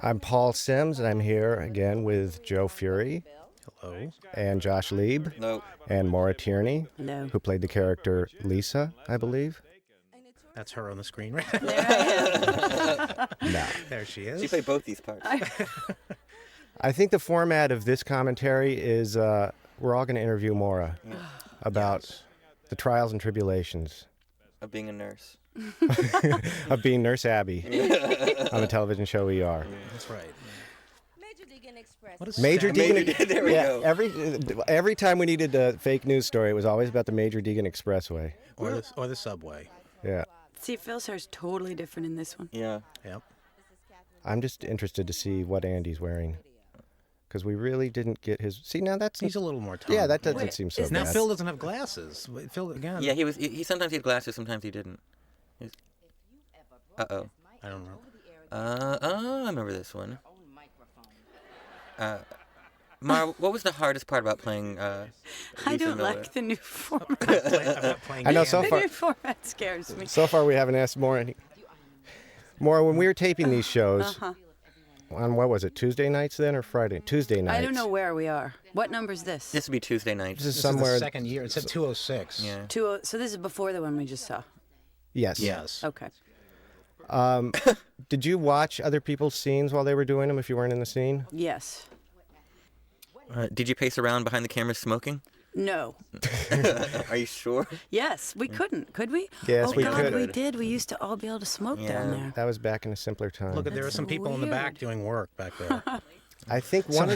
I'm Paul Sims, and I'm here again with Joe Furey. Hello. And Josh Lieb. Hello. And Maura Tierney. Hello. Who played the character Lisa, I believe. That's her on the screen right now. There I am. No. There she is. She played both these parts. I think the format of this commentary is we're all going to interview Maura about the trials and tribulations Of being a nurse. of being Nurse Abby on the television show ER. That's right. What is Major Sam- Deegan. There we go. Every time we needed a fake news story, it was always about the Major Deegan Expressway. or the subway. Yeah. See, Phil's hair's totally different in this one. Yeah. Yep. I'm just interested to see what Andy's wearing. Because we really didn't get his... See, now that's... He's a little more toned. Yeah, that doesn't seem so Now bad. Phil doesn't have glasses. Phil again. Yeah, he sometimes he had glasses, sometimes he didn't. Uh-oh. I don't know. I remember this one. Maura, what was the hardest part about playing I Lisa don't Miller? like the new format. I'm not playing I know Candy. so The far... new format scares me. So far, we haven't asked Maura. Maura, when we were taping these shows, Uh-huh. on what was it, Tuesday nights then or Friday? Tuesday nights. I don't know where we are. What number's this? This would be Tuesday night. This is This somewhere. is the second year. It said 206. Yeah. So this is before the one we just saw. Yes. Yes. Okay. Did you watch other people's scenes while they were doing them if you weren't in the scene? Yes. Did you pace around behind the camera smoking? No. Are you sure? Yes, we couldn't, could we? Yes, oh, we God, could. we did. We used to all be able to smoke down Yeah. there. That was back in a simpler time. Look, there are That's some people in the back weird. doing work back there. I think one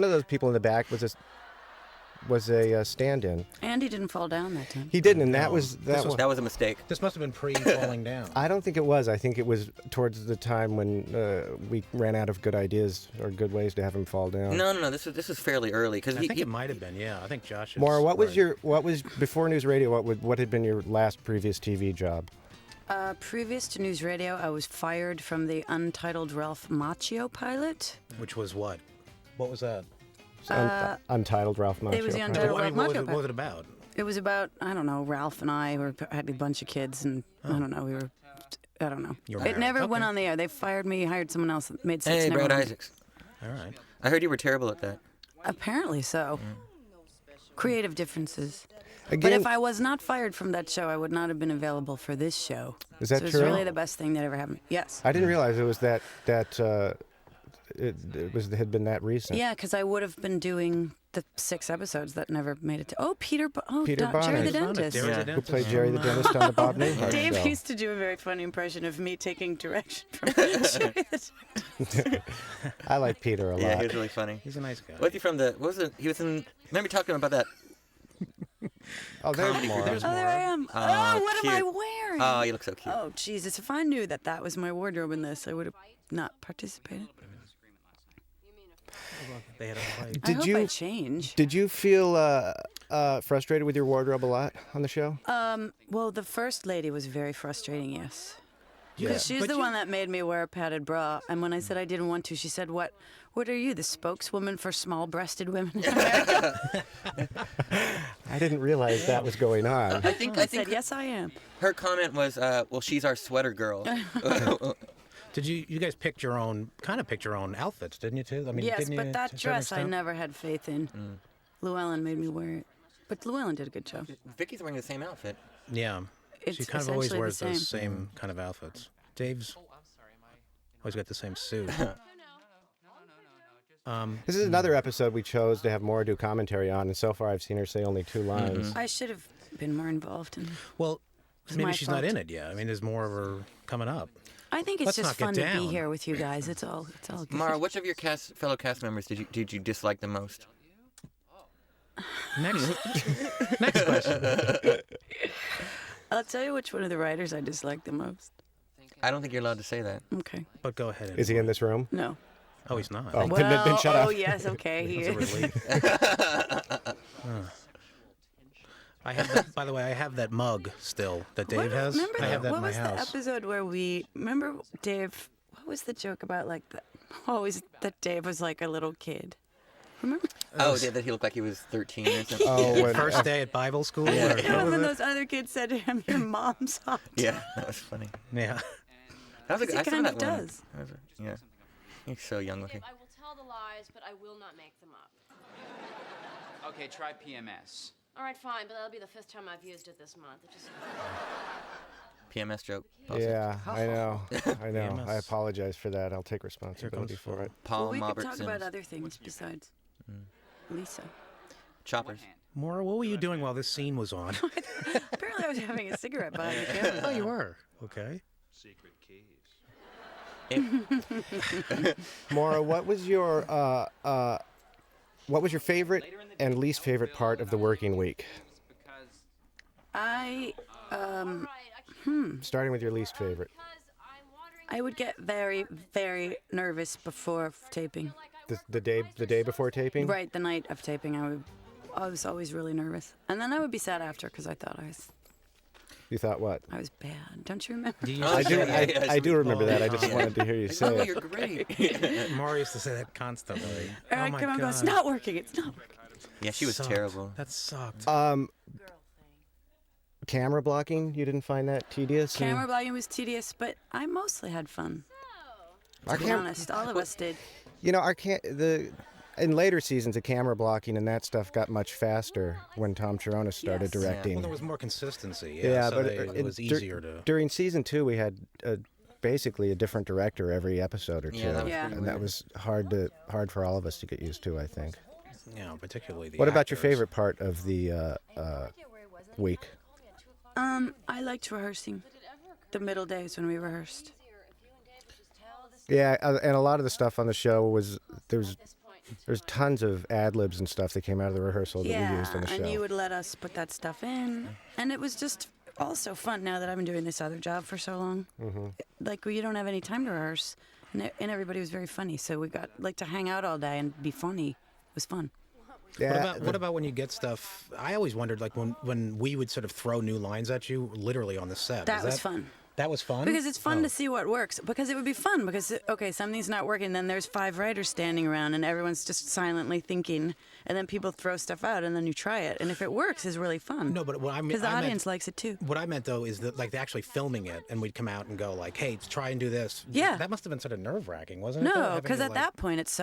of those people in the back was a stand-in. Andy didn't fall down that time. He didn't, and that No. was This was- That was a mistake. This must have been pre-falling down. I don't think it was. I think it was towards the time when we ran out of good ideas or good ways to have him fall down. No. This was fairly early because I think it might have been. Yeah, I think Josh. Is Maura, what was right. before NewsRadio? What had been your last previous TV job? Previous to NewsRadio, I was fired from the untitled Ralph Macchio pilot. Which was what? What was that? Untitled Ralph Macchio. it was the pilot. Untitled- I mean, what was Macchio it, what was it about? It was about, I don't know, Ralph and I had a bunch of kids, and I don't know, I don't know. You were It married. never Okay. went on the air. They fired me, hired someone else that made sense. Hey, never Brad went. Isaacs. All right. I heard you were terrible at that. Apparently so. Creative differences. Again, But if I was not fired from that show, I would not have been available for this show. Is that so true? It's really the best thing that ever happened. Yes. I didn't realize it was had been that recent. Yeah, because I would have been doing the 6 episodes that never made it to. Oh, Peter Jerry Bonner. the dentist. Jerry the Yeah. Who dentist. played Jerry the dentist on the Bob Newhart Dave show. used to do a very funny impression of me taking direction from Jerry the dentist. I like Peter a lot. Yeah, he was really funny. He's a nice guy. What's he from? What was it? He was in. Remember talking about that? Oh, there's Comedy more. There's Oh, there I am. Oh, What am I cute. wearing? Oh, you look so cute. Oh, Jesus. If I knew that was my wardrobe in this, I would have not participated. They had a fight. I hope I change. Did you feel frustrated with your wardrobe a lot on the show? Well, the first lady was very frustrating, yes. Yeah. Because she's But the you- one that made me wear a padded bra. And when I said I didn't want to, she said, What are you, the spokeswoman for small-breasted women in America? I didn't realize that was going on. I think I said, yes, I am. her comment was, "Well, she's our sweater girl." Did you guys pick your own outfits, didn't you too? I mean, Yes, didn't you, but that to a certain dress I extent? never had faith in. Llewellyn made me wear it. But Llewellyn did a good job. Vicky's wearing the same outfit. Yeah. It's She kind of always essentially wears the those same. same kind of outfits. Dave's always got the same suit. This is another episode we chose to have Maura do commentary on, and so far I've seen her say only 2 lines. I should have been more involved in Well, was maybe my she's not in fault. it yet. I mean, there's more of her coming up. I think it's Let's just not fun get to be down. here with you guys. It's all good. Maura, which of your fellow cast members did you dislike the most? Next question. I'll tell you which one of the writers I dislike the most. I don't think you're allowed to say that. Okay. But go ahead. Is he in this room? No. Oh, he's not. Oh. Then shut up. Oh, yes, okay. He That's a is. relief. I have that, by the way, I have that mug still that Dave has. Remember I have that what in my was house. the episode where remember Dave, what was the joke about always that Dave was like a little kid? Remember? Oh, yeah, that he looked like he was 13 or something. Oh, when, First day at Bible school? Yeah. Or Yeah, what was when it? those other kids said to him, your mom's hot. Yeah, that was funny. Yeah. That was Because I he saw kind that of one. does. Yeah. He's so young looking. I will tell the lies, but I will not make them up. Okay, try PMS. All right, fine, but that'll be the 5th time I've used it this month. It just... PMS joke. Pause it. Yeah, I know. I know. PMS. I apologize for that. I'll take responsibility comes for Phil. it. Paul Well, we could Maubert talk Sims. about other things besides Lisa. Choppers. Maura, what were you doing while this scene was on? Apparently, I was having a cigarette behind the camera. Oh, you were. Okay. Secret keys. Maura, what was your favorite and least favorite part of the working week? I Starting with your least favorite. would get very, very nervous before taping. The day before taping? Right, the night of taping, I was always really nervous, and then I would be sad after because I thought You thought what? I was bad. Don't you remember? Do you Oh, I do. yeah, I do remember that. I all the just time. wanted to hear you say Oh, it. you're great. Maura used to say that constantly. And oh I'd my come out and go, God. it's not working. It's not working. Yeah, she was Sucked. terrible. That sucked. Camera blocking. You didn't find that tedious? Camera blocking was tedious, but I mostly had fun. Our To be cam- honest, all of us did. You know, in later seasons, the camera blocking and that stuff got much faster when Tom Chironis started Yes. directing. Well, there was more consistency. Yeah, so but it was easier to. During season 2, we had basically a different director every episode or two, Yeah, that was Yeah. pretty and that weird. was hard for all of us to get used to, I think. Particularly the. What about your actors. favorite part of the week? I liked rehearsing. The middle days when we rehearsed. Yeah, and a lot of the stuff on the show there's tons of ad libs and stuff that came out of the rehearsal that we used on the show. and you would let us put that stuff in, and it was just also fun. Now that I've been doing this other job for so long, like you don't have any time to rehearse, and everybody was very funny. So we got to hang out all day and be funny. It was fun. Yeah, What about when you get stuff? I always wondered, like when we would sort of throw new lines at you, literally on the set. That was fun. That was fun. Because it's fun Oh. to see what works. Because it would be fun. Because something's not working, then there's 5 writers standing around, and everyone's just silently thinking, and then people throw stuff out, and then you try it, and if it works, it's really fun. No, but what I mean, because the audience likes it too. What I meant though is that like they're actually filming it, and we'd come out and go like, "Hey, try and do this." Yeah. That must have been sort of nerve-wracking, wasn't it? though, No, having because to, at like- that point, it's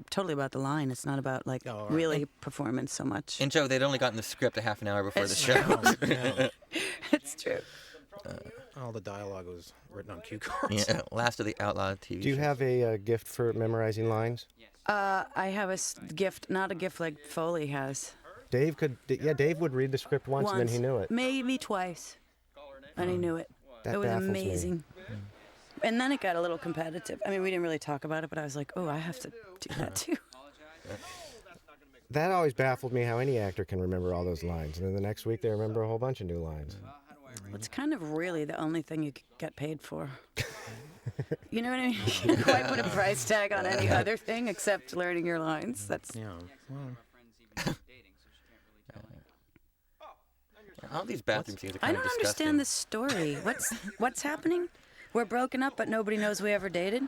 totally about the line. It's not about like Oh, right. really performance so much. And Joe, they'd only gotten the script a half an hour before the It's show. Oh, yeah. It's true. All the dialogue was written on cue cards. Yeah, last of the Outlaw TV. do you shows. have a gift for memorizing lines? I have a gift, not a gift like Foley has. Dave would read the script once and then he knew it. Maybe twice, and he knew it. That It was baffles me. amazing. And then it got a little competitive. I mean, we didn't really talk about it, but I was like, oh, I have to do that too. That always baffled me how any actor can remember all those lines, and then the next week they remember a whole bunch of new lines. It's kind of really the only thing you could get paid for. You know what I mean? You can't quite put a price tag on any other thing except learning your lines. That's Yeah. Well, All these bathroom scenes are I kind don't of disgusting. understand this story. What's happening? We're broken up, but nobody knows we ever dated.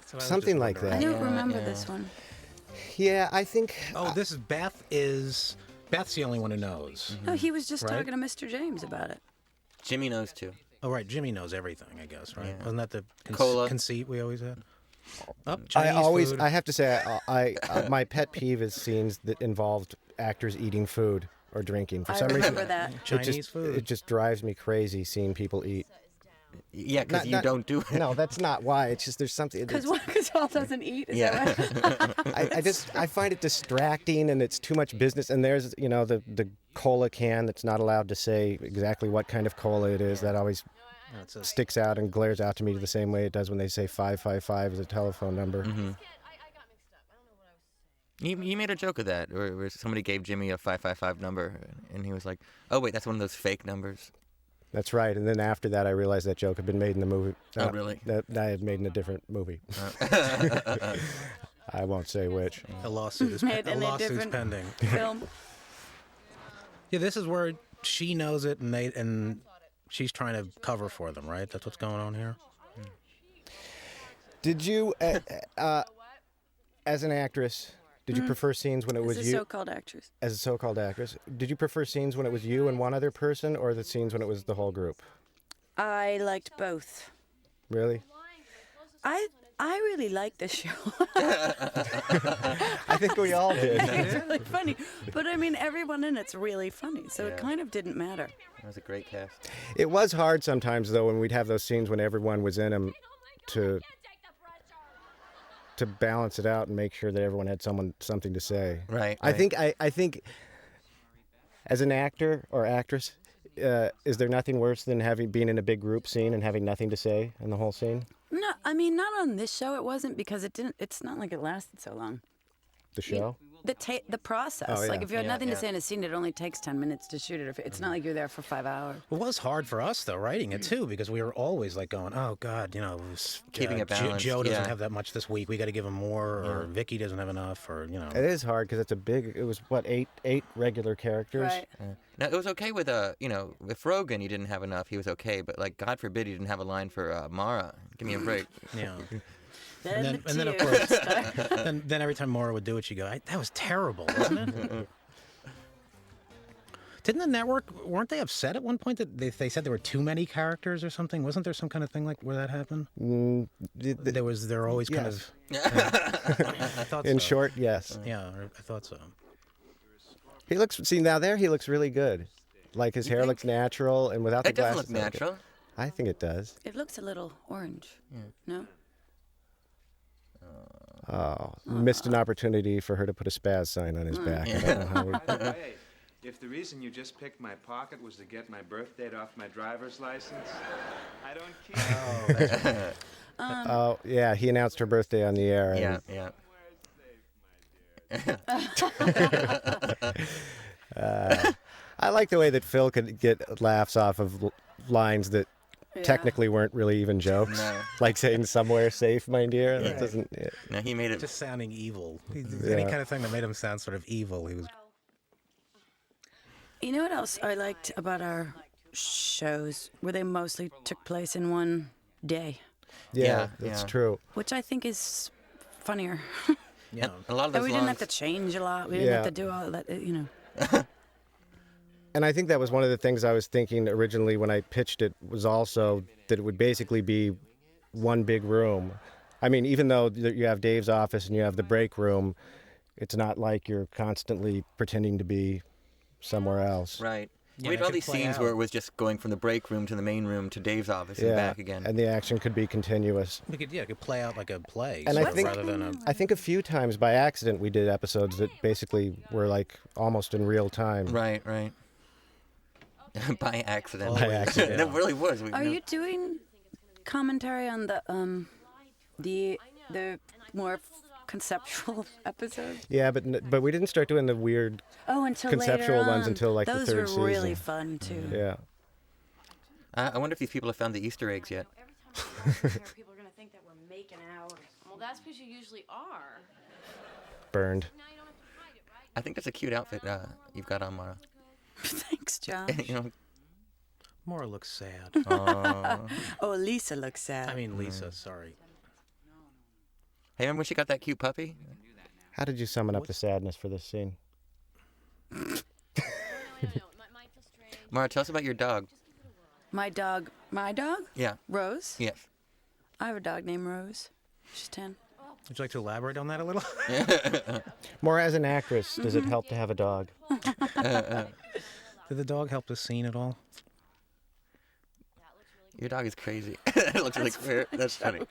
so I was Something just like wondering. I that. don't Yeah, remember yeah. this one. Yeah, I think. Oh, this is Beth. Beth's the only one who knows. No, he was just Right? talking to Mr. James about it. Jimmy knows too. Oh, right. Jimmy knows everything, I guess, right? Yeah. Wasn't that the Cola. conceit we always had? Up, I have to say, my pet peeve is scenes that involved actors eating food or drinking. For I some remember reason, that. Chinese food. It just drives me crazy seeing people eat. Yeah, because Not- you not- don't do it. No, that's not why. It's just there's something. Because Paul doesn't eat. Is Yeah. that right? I find it distracting and it's too much business. And there's the cola can that's not allowed to say exactly what kind of cola it is. That always That's a, sticks out and glares out to me the same way it does when they say 555 as a telephone number. I got mixed up. I don't know what I was saying. You made a joke of that, where somebody gave Jimmy a 555 number, and he was like, "Oh wait, that's one of those fake numbers." That's right. And then after that, I realized that joke had been made in the movie. Oh, really? That I had made in a different movie. I won't say which. a lawsuit is Made in a lawsuit's different- pending. Film. Yeah, this is where she knows it, and she's trying to cover for them, right? That's what's going on here. Did you, as an actress, did you prefer scenes when it was As a you? so-called actress. As a so-called actress, did you prefer scenes when it was you and one other person, or the scenes when it was the whole group? I liked both. Really? I really like this show. I think we all did. It's really funny. But I mean, everyone in it's really funny, so it kind of didn't matter. That was a great cast. It was hard sometimes, though, when we'd have those scenes when everyone was in them to balance it out and make sure that everyone had something to say. Right. I think as an actor or actress, is there nothing worse than being in a big group scene and having nothing to say in the whole scene? No, I mean, not on this show. It wasn't because it didn't. It's not like it lasted so long. The show? The process. Oh, yeah. Like if you had nothing to yeah. say in a scene, it only takes 10 minutes to shoot it. It's not like you're there for 5 hours. It was hard for us, though, writing it, too, because we were always, like, going, oh, God, Keeping it balanced, Joe doesn't yeah. have that much this week. We got to give him more, or Vicky doesn't have enough, or, It is hard because it was, what, eight regular characters? Right. Now, it was okay with, with Rogan, he didn't have enough. He was okay. But, like, God forbid he didn't have a line for Maura. Give me a break. Yeah. Then And then, of course, then every time Maura would do it, she'd go, that was terrible, wasn't it? Didn't the network, weren't they upset at one point that they said there were too many characters or something? Wasn't there some kind of thing like where that happened? They're always kind of... I thought In so. short, yes. Yeah, I thought so. He looks really good. Like his hair looks natural, and without the It doesn't glasses. look natural. I think it does. It looks a little orange. No? Oh, missed an opportunity for her to put a spaz sign on his back. I don't know how we... Hey, if the reason you just picked my pocket was to get my birth date off my driver's license, I don't care. Oh, yeah, he announced her birthday on the air. And Yeah. I like the way that Phil could get laughs off of lines that technically weren't really even jokes. No. Like saying "somewhere safe, my dear." That doesn't. Yeah. No, he made it. Just sounding evil. Any kind of thing that made him sound sort of evil. He was... You know what else I liked about our shows? Where they mostly took place in one day, Yeah, that's true. which I think is funnier. Yeah. A lot of And those we didn't longs- have to change a lot. We didn't have to do all that, And I think that was one of the things I was thinking originally when I pitched it, was also that it would basically be one big room. I mean, even though you have Dave's office and you have the break room, it's not like you're constantly pretending to be somewhere else. Right. Yeah, we had it all could these play scenes out. where it was just going from the break room to the main room to Dave's office and back again. And the action could be continuous. It could play out like a play, And I sort of, think- rather than a... I think a few times by accident we did episodes that basically were like almost in real time. Right. By accident. By accident. That really was. Are you doing commentary on the more conceptual episodes? Yeah, but we didn't start doing the weird. Oh, until Conceptual later ones on. until, like, the Those third were really season. fun too. Yeah. I wonder if these people have found the Easter eggs yet. Every time I come here, people are gonna think that we're making out. Well, that's because you usually are. Burned. Now you don't have to hide it, right? I think that's a cute outfit you've got on, Maura. Thanks, Josh. Maura looks sad. Oh, Lisa looks sad. I mean, Lisa, sorry. Hey, remember when she got that cute puppy? How did you summon up the sadness for this scene? No, it might feel strange. Maura, tell us about your dog. My dog, Yeah. Rose. Yes. I have a dog named Rose. She's 10. Would you like to elaborate on that a little? More as an actress, does it help to have a dog? Did the dog help the scene at all? Your dog is crazy. It looks really queer. That's funny.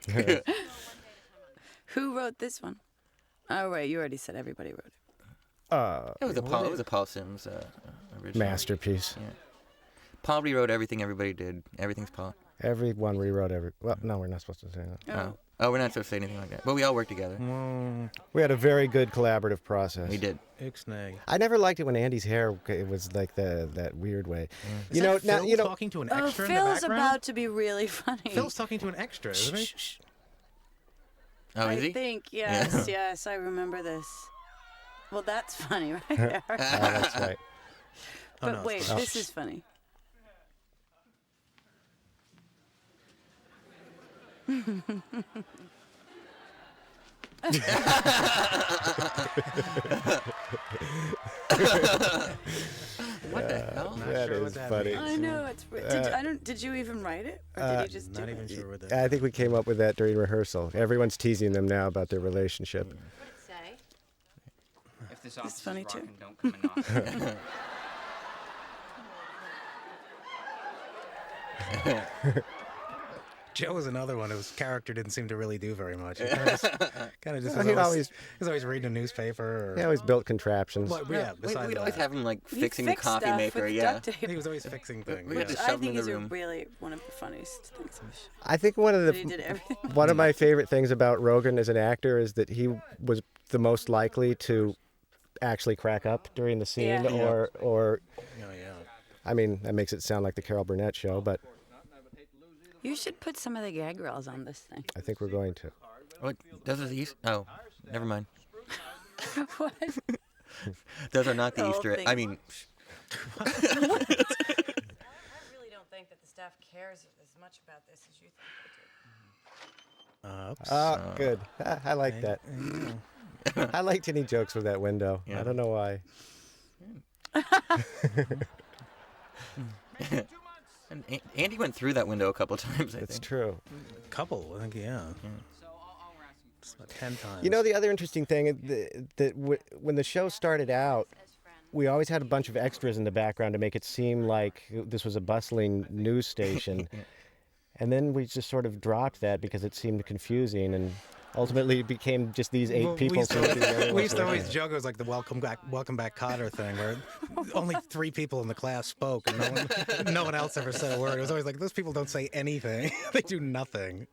Who wrote this one? Oh, wait, you already said everybody wrote it. It was a Paul Sims original. Masterpiece. Yeah. Paul rewrote everything everybody did. Everything's Paul. Everyone rewrote Well, no, we're not supposed to say that. Oh, we're not supposed to say anything like that. But we all work together. We had a very good collaborative process. We did. Ixnay. I never liked it when Andy's hair it was like that weird way. Is that Phil now talking to an Oh, extra in the Phil's background? about to be really funny. Phil's talking to an extra, isn't he? Oh, is I he? think, yes, I remember this. Well, that's funny right there. Oh, that's right. Oh, But no, wait, it's this is funny. What the hell? Not That sure what is that funny. means. I know it's. Did you even write it, or did you just do Not it? even sure what that. I think we came up with that during rehearsal. Everyone's teasing them now about their relationship. What'd it say? If this office funny, is too. rocking, don't come and knock. Joe was another one whose character didn't seem to really do very much. He kind of just Well, was always reading a newspaper. Or, He always built contraptions. Well, yeah, We'd besides always that. have him like You fixing the fix coffee stuff maker. with Yeah. duct tape, He was always fixing things. We yeah. had to which I shove him in think the is room. really one of the funniest things. I think one of That he the did everything. one of my favorite things about Rogan as an actor is that he was the most likely to actually crack up during the scene, Yeah. or Oh, yeah. I mean, that makes it sound like the Carol Burnett show, but You should put some of the gag reels on this thing. I think we're going to. What? Those are the Easter. Oh, never mind. What? Those are not the The whole Easter. thing. I mean, I really don't think that the staff cares as much about this as you think Oops. Oh, good. I like that. I liked any jokes with that window. Yeah. I don't know why. and Andy went through that window a couple times. I It's think. true. Couple, I think, yeah. So all we're asking It's about 10 times. You know, the other interesting thing is that when the show started out, we always had a bunch of extras in the background to make it seem like this was a bustling news station. And then we just sort of dropped that because it seemed confusing, and ultimately it became just these 8 Well, people. we used talking together. to always joke it was like the welcome back Cotter thing, where only 3 people in the class spoke and no one else ever said a word. It was always like, those people don't say anything. They do nothing.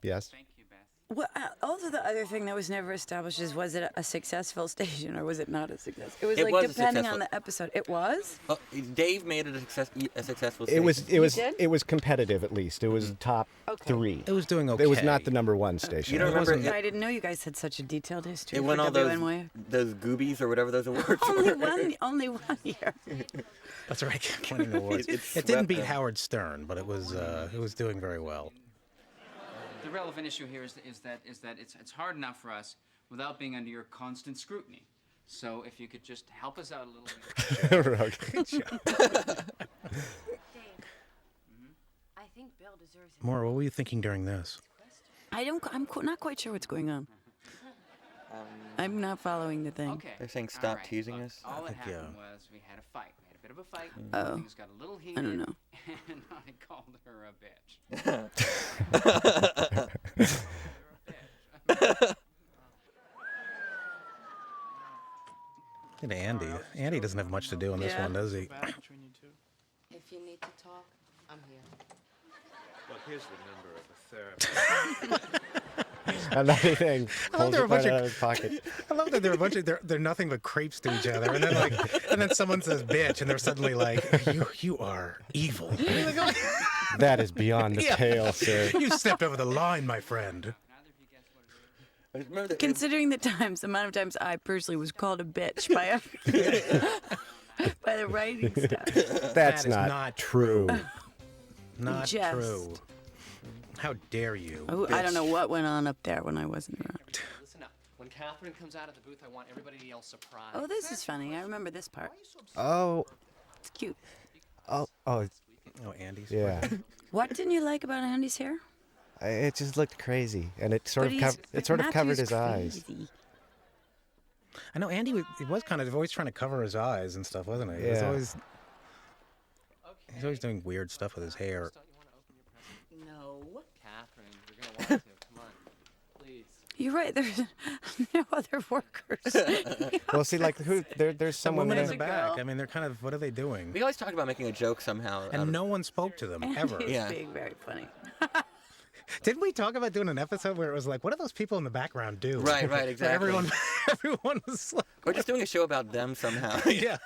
Yes. Thank you, Beth. Well, also the other thing that was never established is, was it a successful station or was it not a success? It was It like was a depending successful- on the episode. It was? Oh, Dave made it a successful. It was station. did? it was competitive, at least. It was top Okay. 3. It was doing okay. It was not the #1 station. You don't remember? wasn't- I didn't know you guys had such a detailed history It for won all those WNY. goobies or whatever those awards Only were. only one year. That's right, kept winning awards. It It swept didn't beat them. Howard Stern, but it was doing very well. The relevant issue here is that it's hard enough for us without being under your constant scrutiny. So if you could just help us out a little bit. Rogan. I think Bill deserves it. Maura, what were you thinking during this? Not quite sure what's going on. I'm not following the thing. Okay. They're saying all stop right, teasing look, us? All that think, happened was we had a fight. We had a bit of a fight. Oh. Things got a little heated. I don't know. And I called her a bitch. And Andy. Andy doesn't have much to do in this Yeah. one, does he? If you need to talk, I'm here. Well, here's the number of a therapist. Another thing. Pulls there are it a bunch right of- out of his pocket. I love that they're a bunch of they're nothing but creeps to each other, and then someone says bitch, and they're suddenly like, you are evil. That is beyond the Yeah. pale, sir. You stepped over the line, my friend. Remember that? Considering the amount of times I personally was called a bitch by by the writing staff. That's That is not, not true. Not Jest. true. How dare you? Oh, I don't know what went on up there when I wasn't around. Listen up. When Catherine comes out of the booth, I want everybody to yell surprise. Oh, this is funny. I remember this part. Oh, It's cute. oh, Oh, Andy's. yeah. What didn't you like about Andy's hair? It just looked crazy, and it sort But of he's- it sort of covered Matthew's his eyes. crazy. I know Andy was kind of always trying to cover his eyes and stuff, wasn't he? He was Yeah. he's always doing weird stuff with his hair. Don't you want to open your present? No. Catherine, you're going to want to. Come on. Please. You're right. There's no other workers. Well, see, like there's Some someone women in there. the back. girl. I mean, they're kind of, what are they doing? We always talk about making a joke somehow. out And of- no one spoke to them ever. Andy's Yeah. being very funny. Didn't we talk about doing an episode where it was like, what do those people in the background do? Right, Where exactly. everyone was like, We're just doing a show about them somehow. yeah.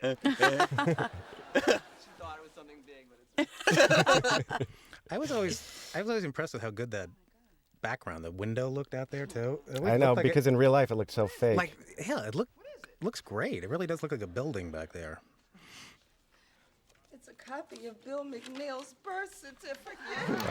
She thought it was something big, but it's. I was always impressed with how good that background, the window looked out there too. It I know, looked like because in real life it looked so fake. like yeah, looks great. It really does look like a building back there. It's a copy of Bill McNeil's birth certificate.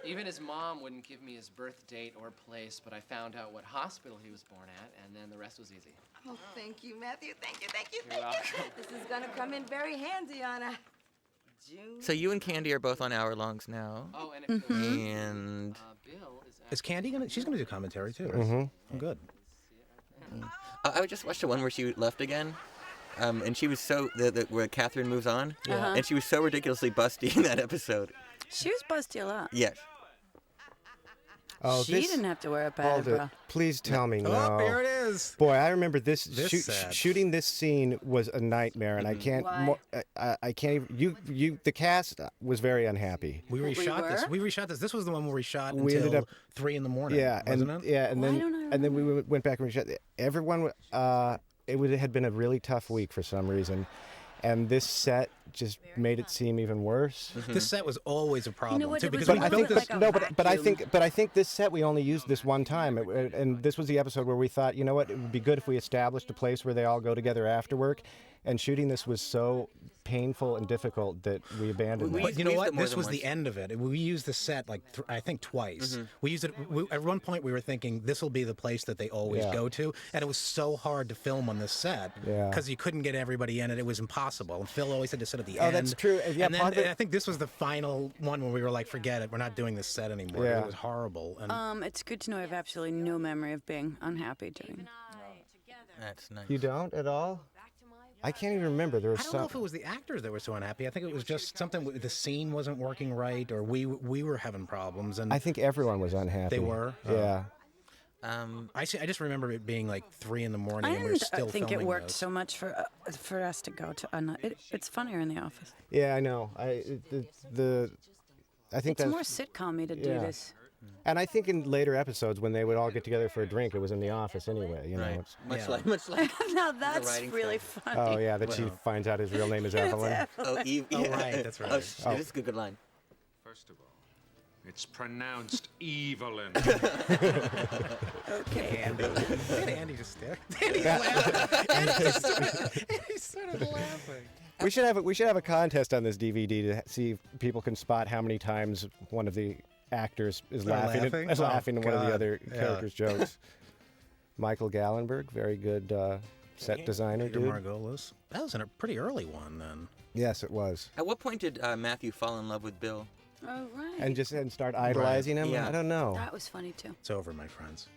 Even his mom wouldn't give me his birth date or place, but I found out what hospital he was born at, and then the rest was easy. Oh, thank you, Matthew. Thank you, thank you, You're thank you. welcome. This is gonna come in very handy on a June. So you and Candy are both on hour-longs now. Oh, and if And Bill is Is Candy gonna? She's gonna do commentary too. Right? Oh, good. I just watched the one where she left again. And she was so where Catherine moves on, and she was so ridiculously busty in that episode. She was busty a lot. Yes. Oh, She this, didn't have to wear a hold padded it. bra. Please tell me no. Oh, here it is. Boy, I remember this. This set. Shooting this scene was a nightmare, and I can't. Why? I can't even. The cast was very unhappy. We reshot this. were? We reshot this. This was the one where we shot We ended until up- 3 in the morning. Yeah, wasn't and it? yeah, and Why then don't I and then we went back and reshot. Everyone, it had been a really tough week for some reason, and this set just made it seem even worse. This set was always a problem what, too it was because But we I built think this. like a no, but I vacuum. think this set we only used this one time, and this was the episode where we thought, you know what, it would be good if we established a place where they all go together after work, and shooting this was so painful and difficult that we abandoned We- it. But you know used what? it more This than was once. the end of it. We used the set like I think twice. We used it at one point. We were thinking this will be the place that they always Yeah. go to, and it was so hard to film on this set Yeah. because you couldn't get everybody in, and it was impossible. And Phil always had to sit at the Oh, end. that's true. Yeah, and then part of it- I think this was the final one where we were like, forget it. We're not doing this set anymore. Yeah. It was horrible. And It's good to know I have absolutely no memory of being unhappy during. That's nice. You don't at all? I can't even remember. There was I don't know some. if it was the actors that were so unhappy. I think it was just something. The scene wasn't working right, or we were having problems, and I think everyone was unhappy. they were. Yeah. I just remember it being like 3 in the morning, I and we were didn't still think it filming worked this. so much for us to go to. It's funnier in the office. Yeah, I know. I think It's that's more sitcom-y to do yeah. this. And I think in later episodes when they would all get together for a drink, it was in the office anyway. You know. Right. It's- Much like. Now that's writing really staff. funny. oh yeah, that she finds out his real name is Evelyn. Oh, Eve. Oh, right, that's Oh, right. it is a good line. First of all, it's pronounced Evelyn. Okay. Andy just stared. Andy's laughing. Andy's sort of laughing. We should have a contest on this DVD to see if people can spot how many times one of the actors is They're laughing laughing? at, laughing at one of the God. other Yeah. characters' jokes. Michael Gallenberg, very good set designer, Peter dude. Margolis. That was a pretty early one then. Yes, it was. At what point did Matthew fall in love with Bill? Oh right. And start idolizing him. Yeah. I don't know. That was funny too. It's over, my friends.